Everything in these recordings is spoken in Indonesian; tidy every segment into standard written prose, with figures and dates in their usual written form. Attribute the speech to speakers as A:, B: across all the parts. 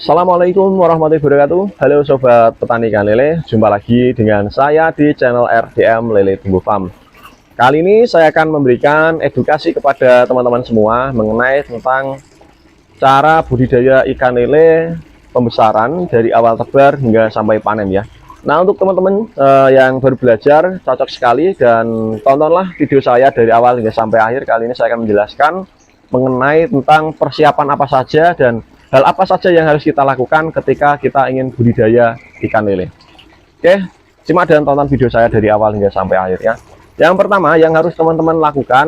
A: Assalamualaikum warahmatullahi wabarakatuh. Halo sobat petani ikan lele, jumpa lagi dengan saya di channel RDM Lele Tumbuh Farm. Kali ini saya akan memberikan edukasi kepada teman-teman semua mengenai tentang cara budidaya ikan lele pembesaran dari awal tebar hingga sampai panen ya. Nah, untuk teman-teman yang baru belajar, cocok sekali dan tontonlah video saya dari awal hingga sampai akhir. Kali ini saya akan menjelaskan mengenai tentang persiapan apa saja dan hal apa saja yang harus kita lakukan ketika kita ingin budidaya ikan lele. Oke, simak dan tonton video saya dari awal hingga sampai akhir ya. Yang pertama yang harus teman-teman lakukan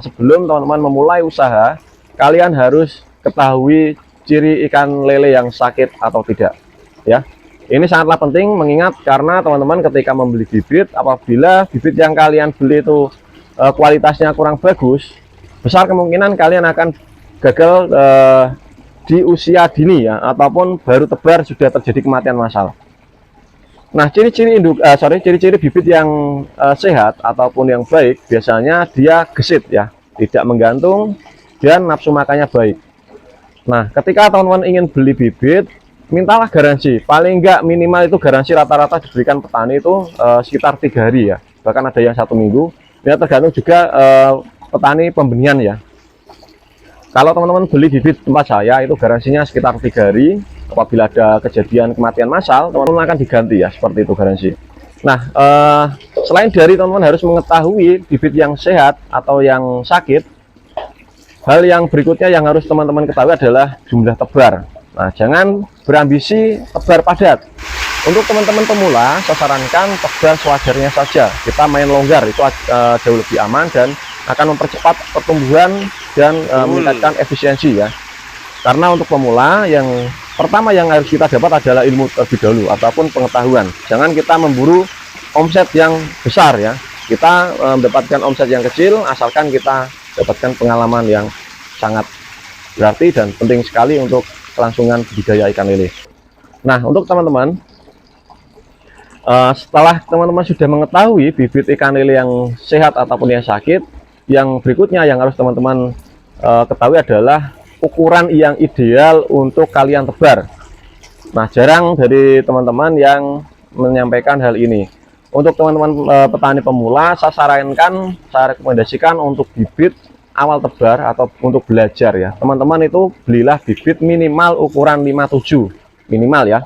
A: sebelum teman-teman memulai usaha, kalian harus ketahui ciri ikan lele yang sakit atau tidak ya. Ini sangatlah penting mengingat karena teman-teman ketika membeli bibit, apabila bibit yang kalian beli itu kualitasnya kurang bagus, besar kemungkinan kalian akan gagal di usia dini ya, ataupun baru tebar sudah terjadi kematian massal. Nah, ciri-ciri bibit yang sehat ataupun yang baik biasanya dia gesit ya, tidak menggantung dan nafsu makannya baik. Nah, ketika teman-teman ingin beli bibit, mintalah garansi, paling enggak minimal itu garansi rata-rata diberikan petani itu sekitar 3 hari ya, bahkan ada yang 1 minggu. Ya tergantung juga petani pembenihan ya. Kalau teman-teman beli bibit tempat saya itu garansinya sekitar 3 hari. Apabila ada kejadian kematian massal, teman-teman akan diganti ya, seperti itu garansi. Nah, selain dari teman-teman harus mengetahui bibit yang sehat atau yang sakit, hal yang berikutnya yang harus teman-teman ketahui adalah jumlah tebar. Nah, jangan berambisi tebar padat. Untuk teman-teman pemula, saya sarankan tebar sewajarnya saja. Kita main longgar itu jauh lebih aman dan akan mempercepat pertumbuhan dan meningkatkan efisiensi ya. Karena untuk pemula yang pertama yang harus kita dapat adalah ilmu terlebih dahulu ataupun pengetahuan. Jangan kita memburu omset yang besar ya. Kita mendapatkan omset yang kecil asalkan kita dapatkan pengalaman yang sangat berarti dan penting sekali untuk kelangsungan budidaya ikan lele. Nah, untuk teman-teman setelah teman-teman sudah mengetahui bibit ikan lele yang sehat ataupun yang sakit, yang berikutnya yang harus teman-teman ketahui adalah ukuran yang ideal untuk kalian tebar. Nah, jarang dari teman-teman yang menyampaikan hal ini. Untuk teman-teman petani pemula, saya rekomendasikan untuk bibit awal tebar atau untuk belajar ya. Teman-teman itu belilah bibit minimal ukuran 57 minimal ya.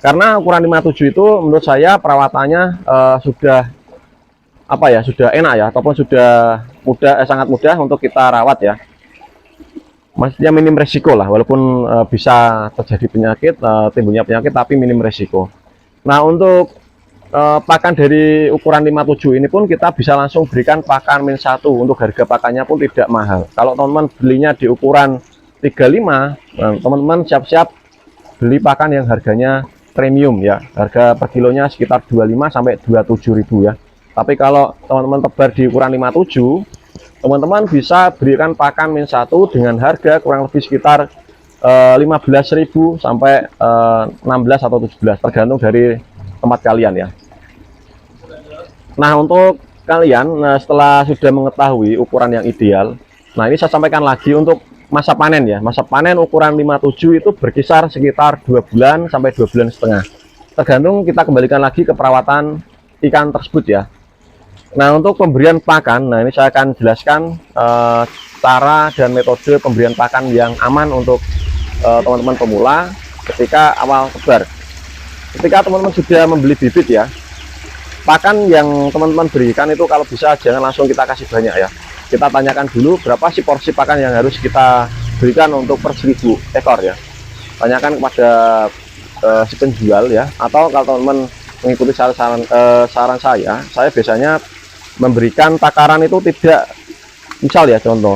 A: Karena ukuran 57 itu menurut saya perawatannya sudah sudah enak ya, ataupun sudah mudah, sangat mudah untuk kita rawat ya. Maksudnya minim resiko lah, walaupun bisa terjadi penyakit, timbulnya penyakit, tapi minim resiko. Nah, untuk pakan dari ukuran 57 ini pun kita bisa langsung berikan pakan -1. Untuk harga pakannya pun tidak mahal. Kalau teman-teman belinya di ukuran 35, teman-teman siap-siap beli pakan yang harganya premium ya. Harga per kilonya sekitar 25 sampai 27.000 ya. Tapi kalau teman-teman tebar di ukuran 57, teman-teman bisa berikan pakan -1 dengan harga kurang lebih sekitar 15.000 sampai 16 atau 17 tergantung dari tempat kalian ya. Nah, untuk kalian setelah sudah mengetahui ukuran yang ideal, nah ini saya sampaikan lagi untuk masa panen ya. Masa panen ukuran 57 itu berkisar sekitar 2 bulan sampai 2 bulan setengah. Tergantung, kita kembalikan lagi ke perawatan ikan tersebut ya. Nah, untuk pemberian pakan, nah ini saya akan jelaskan cara dan metode pemberian pakan yang aman untuk teman-teman pemula ketika awal tebar. Ketika teman-teman sudah membeli bibit ya, pakan yang teman-teman berikan itu kalau bisa jangan langsung kita kasih banyak ya. Kita tanyakan dulu berapa sih porsi pakan yang harus kita berikan untuk per 1000 ekor ya. Tanyakan kepada si penjual ya, atau kalau teman-teman mengikuti saran saya biasanya memberikan takaran itu tidak, misal ya contoh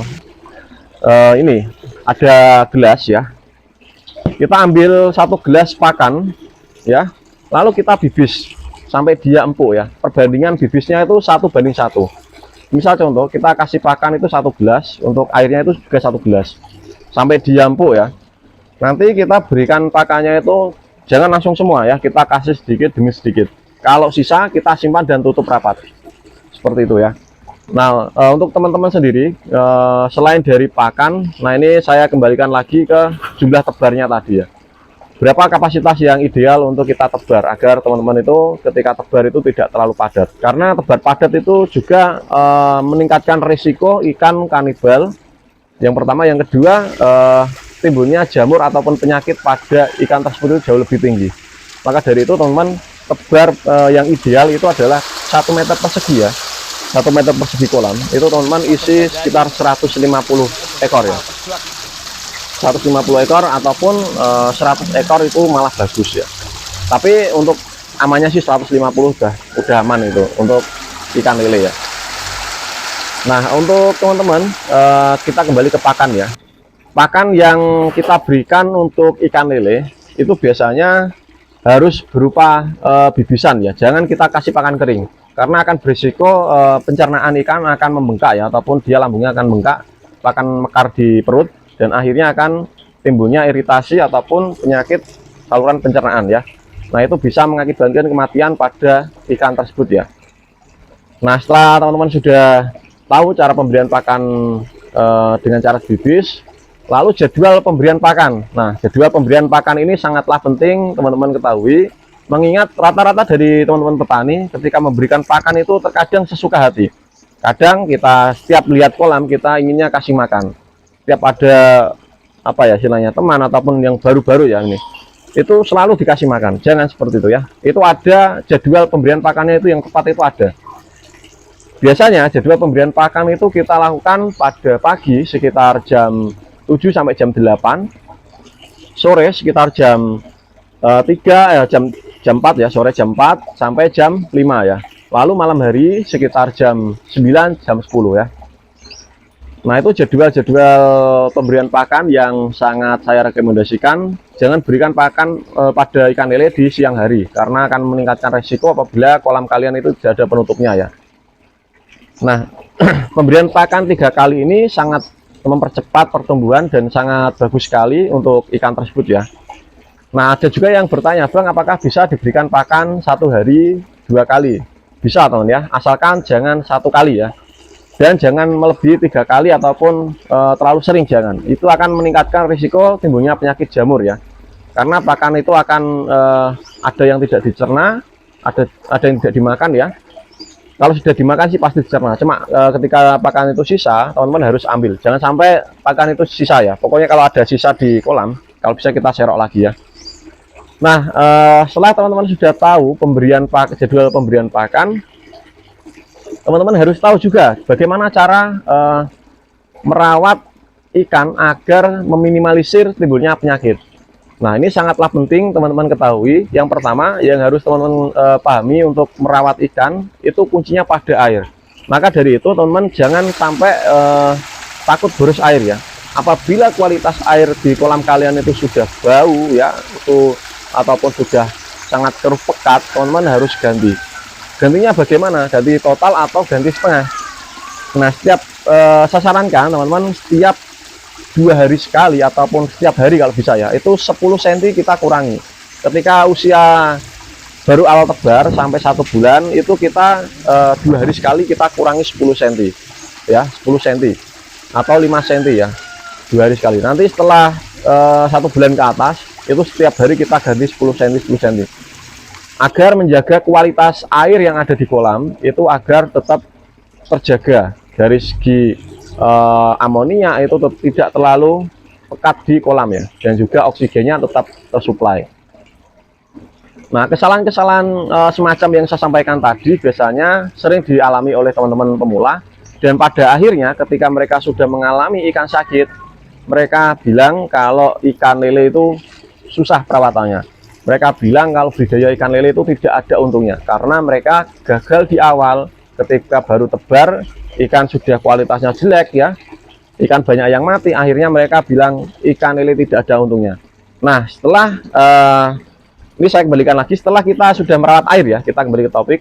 A: ini ada gelas ya, kita ambil 1 gelas pakan ya, lalu kita bibis sampai dia empuk ya. Perbandingan bibisnya itu 1:1. Misal contoh kita kasih pakan itu 1 gelas, untuk airnya itu juga 1 gelas sampai dia empuk ya. Nanti kita berikan pakannya itu jangan langsung semua ya, kita kasih sedikit demi sedikit. Kalau sisa kita simpan dan tutup rapat. Seperti itu ya. Nah, untuk teman-teman sendiri, selain dari pakan, nah ini saya kembalikan lagi ke jumlah tebarnya tadi ya. berapa kapasitas yang ideal untuk kita tebar agar teman-teman itu ketika tebar itu tidak terlalu padat, karena tebar padat itu juga meningkatkan risiko ikan kanibal yang pertama. Yang kedua, timbulnya jamur ataupun penyakit pada ikan tersebut itu jauh lebih tinggi. Maka dari itu teman-teman, tebar yang ideal itu adalah 1 meter persegi ya, 1 meter persegi kolam itu teman-teman isi sekitar 150 ekor ya, 150 ekor ataupun 100 ekor itu malah bagus ya. Tapi untuk amannya sih 150 udah aman itu untuk ikan lele ya. Nah, untuk teman-teman, kita kembali ke pakan ya. Pakan yang kita berikan untuk ikan lele itu biasanya harus berupa bibisan ya. Jangan kita kasih pakan kering karena akan berisiko pencernaan ikan akan membengkak ya, ataupun dia lambungnya akan bengkak, akan mekar di perut, dan akhirnya akan timbulnya iritasi ataupun penyakit saluran pencernaan ya. Nah, itu bisa mengakibatkan kematian pada ikan tersebut ya. Nah, setelah teman-teman sudah tahu cara pemberian pakan dengan cara bibis, lalu jadwal pemberian pakan. Nah, jadwal pemberian pakan ini sangatlah penting teman-teman ketahui, mengingat rata-rata dari teman-teman petani ketika memberikan pakan itu terkadang sesuka hati. Kadang kita setiap lihat kolam kita inginnya kasih makan, setiap ada apa ya istilahnya teman ataupun yang baru-baru ya, ini itu selalu dikasih makan. Jangan seperti itu ya. Itu ada jadwal pemberian pakannya, itu yang tepat itu ada. Biasanya jadwal pemberian pakan itu kita lakukan pada pagi sekitar jam 7 sampai jam 8, sore sekitar jam 3 jam 4 ya, sore jam 4 sampai jam 5 ya. Lalu malam hari sekitar jam 9 jam 10 ya. Nah, itu jadwal-jadwal pemberian pakan yang sangat saya rekomendasikan. Jangan berikan pakan pada ikan lele di siang hari, karena akan meningkatkan resiko apabila kolam kalian itu tidak ada penutupnya ya. Nah, pemberian pakan 3 kali ini sangat mempercepat pertumbuhan dan sangat bagus sekali untuk ikan tersebut ya. Nah, ada juga yang bertanya, Bang, apakah bisa diberikan pakan 1 hari 2 kali? Bisa teman ya, asalkan jangan 1 kali ya. Dan jangan melebihi 3 kali ataupun terlalu sering, jangan. Itu akan meningkatkan risiko timbulnya penyakit jamur ya. Karena pakan itu akan ada yang tidak dicerna, ada yang tidak dimakan ya. Kalau sudah dimakan sih pasti dicerna. Cuma ketika pakan itu sisa, teman-teman harus ambil. Jangan sampai pakan itu sisa ya. Pokoknya kalau ada sisa di kolam, kalau bisa kita serok lagi ya. Nah, setelah teman-teman sudah tahu jadwal pemberian pakan, teman-teman harus tahu juga bagaimana cara merawat ikan agar meminimalisir timbulnya penyakit. Nah, ini sangatlah penting teman-teman ketahui. Yang pertama yang harus teman-teman pahami untuk merawat ikan itu kuncinya pada air. Maka dari itu teman-teman jangan sampai takut boros air ya. Apabila kualitas air di kolam kalian itu sudah bau ya, itu ataupun sudah sangat keruh pekat, teman-teman harus ganti. Gantinya bagaimana? Ganti total atau ganti setengah. Nah, setiap saya sarankan teman-teman setiap 2 hari sekali ataupun setiap hari kalau bisa ya, itu 10 cm kita kurangi. Ketika usia baru awal tebar sampai 1 bulan itu kita 2 hari sekali kita kurangi 10 cm ya, 10 cm atau 5 cm ya, 2 hari sekali. Nanti setelah 1 bulan ke atas itu setiap hari kita ganti 10 cm 10 cm agar menjaga kualitas air yang ada di kolam itu agar tetap terjaga dari segi amonia itu tidak terlalu pekat di kolam ya, dan juga oksigennya tetap tersuplai. Nah, kesalahan-kesalahan semacam yang saya sampaikan tadi biasanya sering dialami oleh teman-teman pemula, dan pada akhirnya ketika mereka sudah mengalami ikan sakit, mereka bilang kalau ikan lele itu susah perawatannya. Mereka bilang kalau budidaya ikan lele itu tidak ada untungnya karena mereka gagal di awal. Ketika baru tebar, ikan sudah kualitasnya jelek ya, ikan banyak yang mati, akhirnya mereka bilang ikan lele tidak ada untungnya. Nah, setelah ini saya kembalikan lagi, setelah kita sudah merawat air ya, kita kembali ke topik.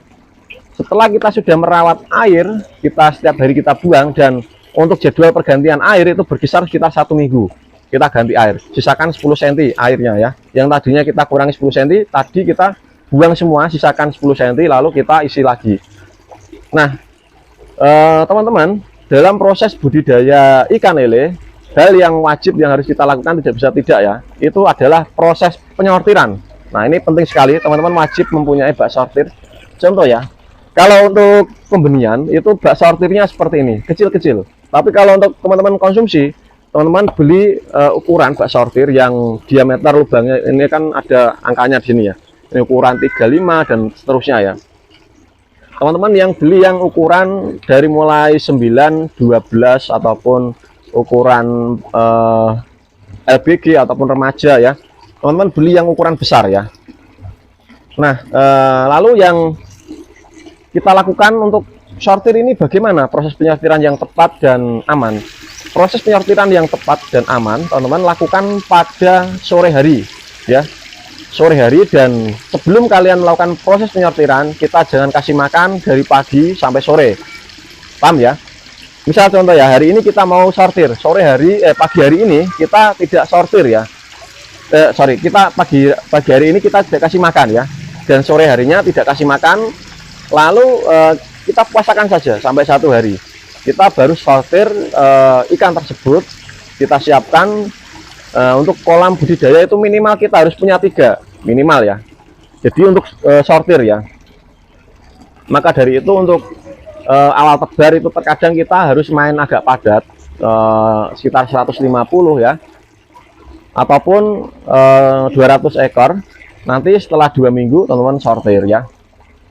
A: Setelah kita sudah merawat air, kita setiap hari kita buang, dan untuk jadwal pergantian air itu berkisar sekitar 1 minggu. Kita ganti air, sisakan 10 cm airnya ya. Yang tadinya kita kurangi 10 cm, tadi kita buang semua, sisakan 10 cm, lalu kita isi lagi. Nah, teman-teman, dalam proses budidaya ikan lele, hal yang wajib yang harus kita lakukan tidak bisa tidak ya, itu adalah proses penyortiran. Nah ini penting sekali, teman-teman wajib mempunyai bak sortir. Contoh ya, kalau untuk pembenihan itu bak sortirnya seperti ini, kecil-kecil. Tapi kalau untuk teman-teman konsumsi, teman-teman beli ukuran bak sortir yang diameter lubangnya ini kan ada angkanya di sini ya. Ini ukuran 35 dan seterusnya ya. Teman-teman yang beli yang ukuran dari mulai 9, 12 ataupun ukuran LBG ataupun remaja ya, teman-teman beli yang ukuran besar ya. Nah lalu yang kita lakukan untuk sortir ini bagaimana proses penyortiran yang tepat dan aman. Proses penyortiran yang tepat dan aman teman-teman lakukan pada sore hari ya, sore hari. Dan sebelum kalian melakukan proses penyortiran, kita jangan kasih makan dari pagi sampai sore, paham ya. Misal contoh ya, hari ini kita mau sortir, sore hari pagi hari ini kita tidak sortir ya. Kita pagi hari ini kita tidak kasih makan ya, dan sore harinya tidak kasih makan. Lalu kita puasakan saja sampai 1 hari. Kita baru sortir ikan tersebut. Kita siapkan untuk kolam budidaya itu minimal kita harus punya 3 minimal ya. Jadi untuk sortir ya. Maka dari itu untuk awal tebar itu terkadang kita harus main agak padat, sekitar 150 ya, ataupun 200 ekor. Nanti setelah 2 minggu teman-teman sortir ya.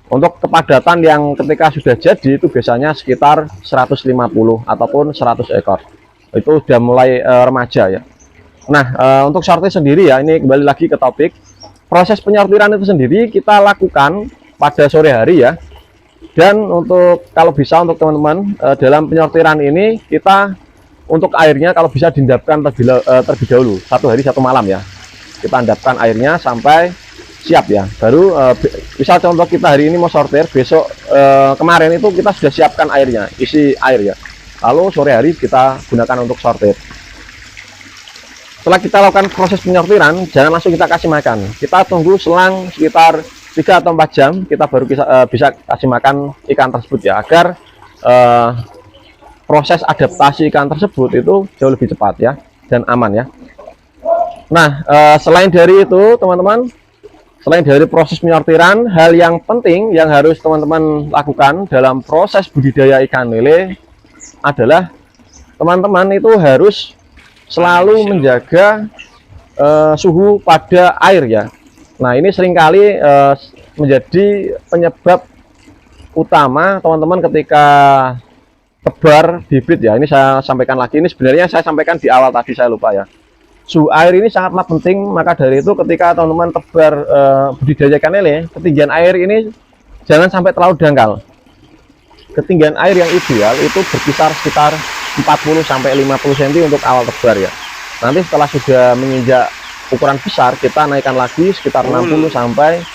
A: Untuk kepadatan yang ketika sudah jadi itu biasanya sekitar 150 ataupun 100 ekor. Itu sudah mulai remaja ya. Nah untuk sortir sendiri ya, ini kembali lagi ke topik. Proses penyortiran itu sendiri kita lakukan pada sore hari ya. Dan untuk kalau bisa untuk teman-teman dalam penyortiran ini kita untuk airnya kalau bisa diendapkan terlebih dahulu 1 hari 1 malam ya. Kita endapkan airnya sampai siap ya. Baru misal contoh kita hari ini mau sortir, besok kemarin itu kita sudah siapkan airnya, isi air ya. Lalu sore hari kita gunakan untuk sortir. Setelah kita lakukan proses penyortiran, jangan langsung kita kasih makan. Kita tunggu selang sekitar 3 atau 4 jam kita baru bisa kasih makan ikan tersebut ya, agar proses adaptasi ikan tersebut itu jauh lebih cepat ya dan aman ya. Nah selain dari itu teman-teman, selain dari proses penyortiran, hal yang penting yang harus teman-teman lakukan dalam proses budidaya ikan lele adalah teman-teman itu harus selalu menjaga suhu pada air ya. Nah ini seringkali menjadi penyebab utama teman-teman ketika tebar bibit ya. Ini saya sampaikan lagi, ini sebenarnya saya sampaikan di awal tadi, saya lupa ya. Suhu air ini sangatlah penting. Maka dari itu ketika teman-teman tebar budidaya ikan lele, ketinggian air ini jangan sampai terlalu dangkal. Ketinggian air yang ideal itu berkisar sekitar 40-50 cm untuk awal tebar ya. Nanti setelah sudah menginjak ukuran besar, kita naikkan lagi sekitar 60 sampai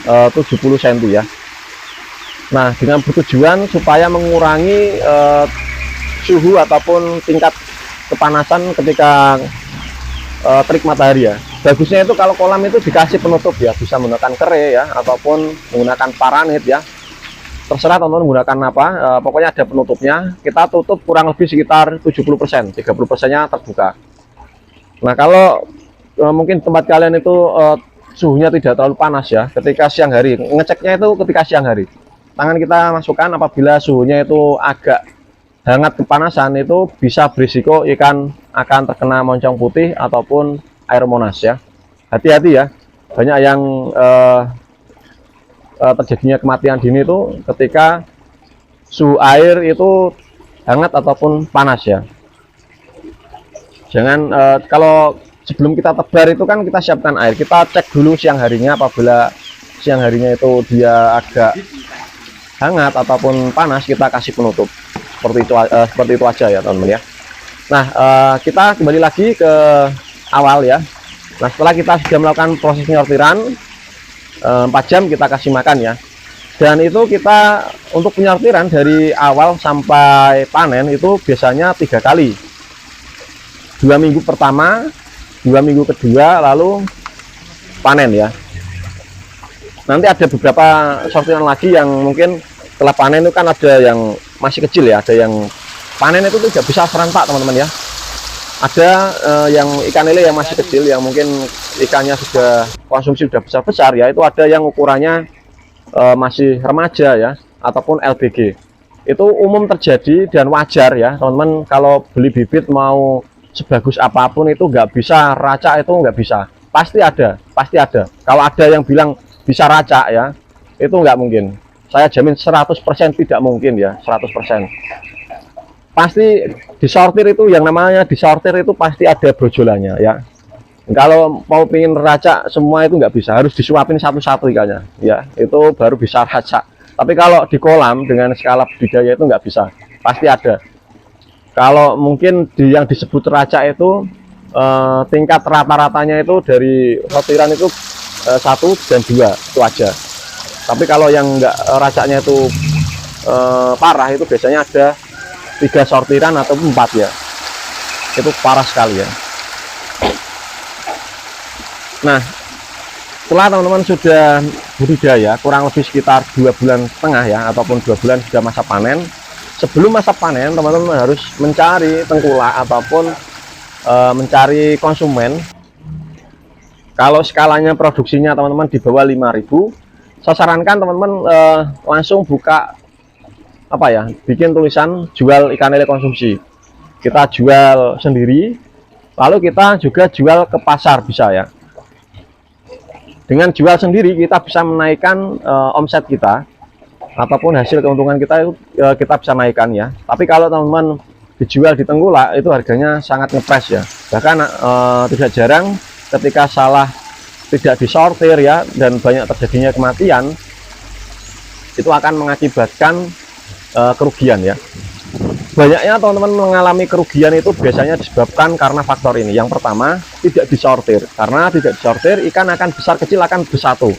A: 70 cm ya. Nah dengan bertujuan supaya mengurangi suhu ataupun tingkat kepanasan ketika terik matahari ya. Bagusnya itu kalau kolam itu dikasih penutup ya, bisa menggunakan kere ya, ataupun menggunakan paranit ya, terserah teman-teman menggunakan apa, pokoknya ada penutupnya. Kita tutup kurang lebih sekitar 70%, 30%-nya terbuka. Nah kalau mungkin tempat kalian itu suhunya tidak terlalu panas ya, ketika siang hari, ngeceknya itu ketika siang hari, tangan kita masukkan apabila suhunya itu agak hangat kepanasan, itu bisa berisiko ikan akan terkena moncong putih ataupun air monas ya. Hati-hati ya, banyak yang terjadinya kematian dini itu ketika suhu air itu hangat ataupun panas ya. Jangan kalau sebelum kita tebar itu kan kita siapkan air, kita cek dulu siang harinya. Apabila siang harinya itu dia agak hangat ataupun panas, kita kasih penutup. Seperti itu aja ya teman-teman ya. Nah kita kembali lagi ke awal ya. Nah setelah kita sudah melakukan proses penyortiran 4 jam, kita kasih makan ya. Dan itu kita untuk penyortiran dari awal sampai panen itu biasanya 3 kali. 2 minggu pertama, 2 minggu kedua, lalu panen ya. Nanti ada beberapa sortiran lagi yang mungkin setelah panen itu kan ada yang masih kecil ya, ada yang panen itu tidak bisa serentak teman-teman ya. Ada yang ikan lele yang masih kecil, yang mungkin ikannya sudah konsumsi sudah besar-besar ya, itu ada yang ukurannya masih remaja ya, ataupun LBG. Itu umum terjadi dan wajar ya teman-teman. Kalau beli bibit mau sebagus apapun itu nggak bisa racak, itu nggak bisa, pasti ada. Kalau ada yang bilang bisa racak ya, itu nggak mungkin. Saya jamin 100% tidak mungkin ya, 100%. Pasti disortir, itu yang namanya disortir itu pasti ada brojolannya ya. Kalau mau pingin racak semua itu nggak bisa, harus disuapin satu-satu ikannya ya, itu baru bisa racak. Tapi kalau di kolam dengan skala budidaya itu nggak bisa, pasti ada. Kalau mungkin yang disebut racak itu tingkat rata-ratanya itu dari sortiran itu 1 dan 2 itu aja. Tapi kalau yang nggak racaknya itu parah, itu biasanya ada 3 sortiran atau 4 ya, itu parah sekali ya. Nah, setelah teman-teman sudah budidaya kurang lebih sekitar 2,5 bulan ya, ataupun 2 bulan sudah masa panen. Sebelum masa panen, teman-teman harus mencari tengkulak ataupun mencari konsumen. Kalau skalanya produksinya teman-teman di bawah 5.000, saya sarankan teman-teman langsung buka apa ya, bikin tulisan jual ikan lele konsumsi. Kita jual sendiri, lalu kita juga jual ke pasar bisa ya. Dengan jual sendiri kita bisa menaikkan omset kita, ataupun hasil keuntungan kita itu kita bisa naikkan ya. Tapi kalau teman-teman dijual di tengkulak, itu harganya sangat ngepres ya. Bahkan tidak jarang ketika salah tidak disortir ya, dan banyak terjadinya kematian, itu akan mengakibatkan kerugian ya. Banyaknya teman-teman mengalami kerugian itu biasanya disebabkan karena faktor ini. Yang pertama, tidak disortir. Karena tidak disortir, ikan akan besar kecil akan bersatu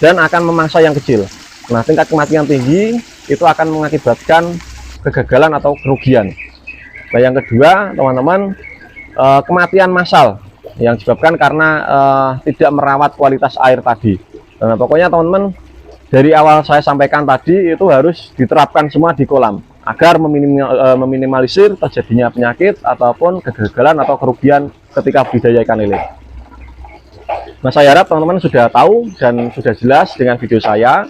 A: dan akan memangsa yang kecil. Nah, tingkat kematian tinggi itu akan mengakibatkan kegagalan atau kerugian. Nah, yang kedua teman-teman, kematian massal yang disebabkan karena tidak merawat kualitas air tadi. Nah, pokoknya teman-teman, dari awal saya sampaikan tadi itu harus diterapkan semua di kolam agar meminimalisir terjadinya penyakit ataupun kegagalan atau kerugian ketika budidaya ikan lele. Nah, saya harap teman-teman sudah tahu dan sudah jelas dengan video saya.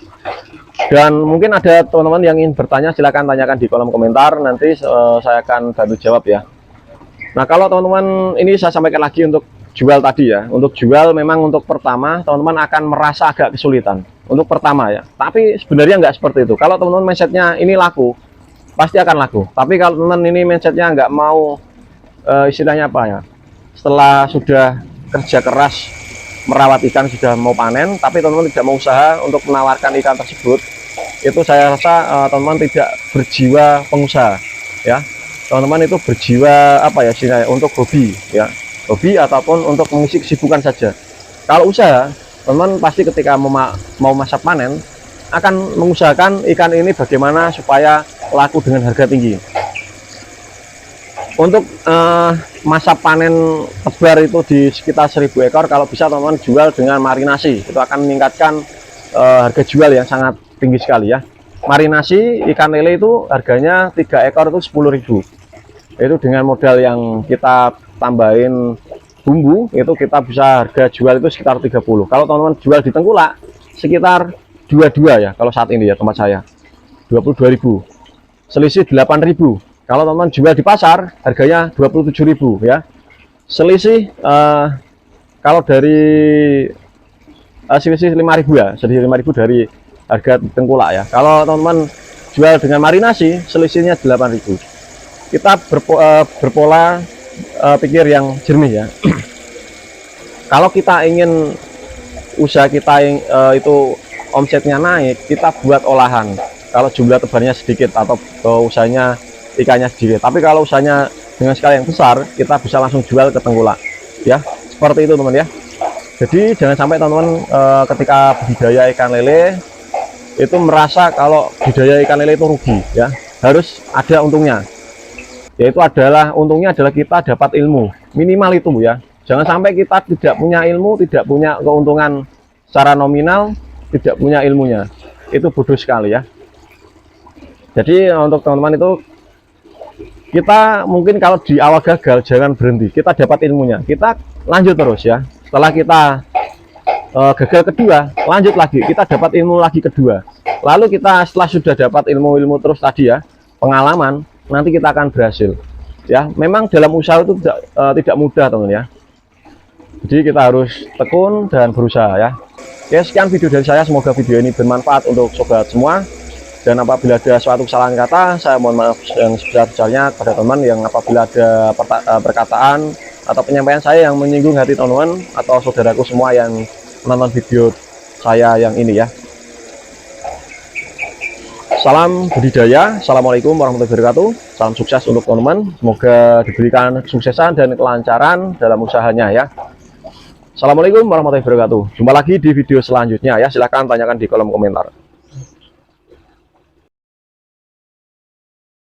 A: Dan mungkin ada teman-teman yang ingin bertanya, silakan tanyakan di kolom komentar, nanti saya akan bantu jawab ya. Nah, kalau teman-teman, ini saya sampaikan lagi untuk jual tadi ya. Untuk jual memang untuk pertama teman-teman akan merasa agak kesulitan untuk pertama ya. Tapi sebenarnya nggak seperti itu. Kalau teman-teman mindsetnya ini laku, pasti akan laku. Tapi kalau teman-teman ini mindsetnya nggak mau istilahnya apa ya, setelah sudah kerja keras merawat ikan, sudah mau panen, tapi teman-teman tidak mau usaha untuk menawarkan ikan tersebut, itu saya rasa teman-teman tidak berjiwa pengusaha ya. Teman-teman itu berjiwa apa ya, istilahnya untuk hobi ya, hobi ataupun untuk mengisi kesibukan saja. Kalau usaha, teman-teman pasti ketika mau masa panen akan mengusahakan ikan ini bagaimana supaya laku dengan harga tinggi. Untuk masa panen tebar itu di sekitar 1.000 ekor, kalau bisa teman-teman jual dengan marinasi, itu akan meningkatkan harga jual yang sangat tinggi sekali ya. Marinasi ikan lele itu harganya 3 ekor itu 10.000. Itu dengan modal yang kita tambahin bumbu, itu kita bisa harga jual itu sekitar 30. Kalau teman-teman jual di tengkulak sekitar 22 ya, kalau saat ini ya tempat saya 22.000, selisih 8.000. Kalau teman-teman jual di pasar harganya 27.000 ya, selisih kalau dari selisih 5.000 ya, selisih 5.000 dari harga tengkulak ya. Kalau teman-teman jual dengan marinasi selisihnya 8.000. Kita berpola pikir yang jernih ya. Kalau kita ingin usaha kita itu omsetnya naik, kita buat olahan. Kalau jumlah tebarnya sedikit atau usahanya ikannya sedikit. Tapi kalau usahanya dengan skala yang besar, kita bisa langsung jual ke tengkulak ya. Seperti itu teman ya. Jadi jangan sampai teman-teman ketika budidaya ikan lele itu merasa kalau budidaya ikan lele itu rugi ya. Harus ada untungnya. Yaitu adalah untungnya adalah kita dapat ilmu, minimal itu ya. Jangan sampai kita tidak punya ilmu, tidak punya keuntungan secara nominal, tidak punya ilmunya, itu bodoh sekali ya. Jadi untuk teman-teman itu kita mungkin kalau di awal gagal jangan berhenti, kita dapat ilmunya, kita lanjut terus ya. Setelah kita gagal kedua, lanjut lagi, kita dapat ilmu lagi kedua. Lalu kita setelah sudah dapat ilmu-ilmu terus tadi ya, pengalaman, nanti kita akan berhasil. Ya, memang dalam usaha itu tidak mudah teman ya. Jadi kita harus tekun dan berusaha ya. Oke, sekian video dari saya, semoga video ini bermanfaat untuk sobat semua. Dan apabila ada suatu kesalahan kata, saya mohon maaf yang sebesar-besarnya kepada teman yang apabila ada perkataan atau penyampaian saya yang menyinggung hati teman-teman atau saudaraku semua yang menonton video saya yang ini ya. Salam budidaya, assalamualaikum warahmatullahi wabarakatuh. Salam sukses untuk teman-teman, semoga diberikan kesuksesan dan kelancaran dalam usahanya ya. Assalamualaikum warahmatullahi wabarakatuh. Jumpa lagi di video selanjutnya ya. Silahkan tanyakan di kolom komentar.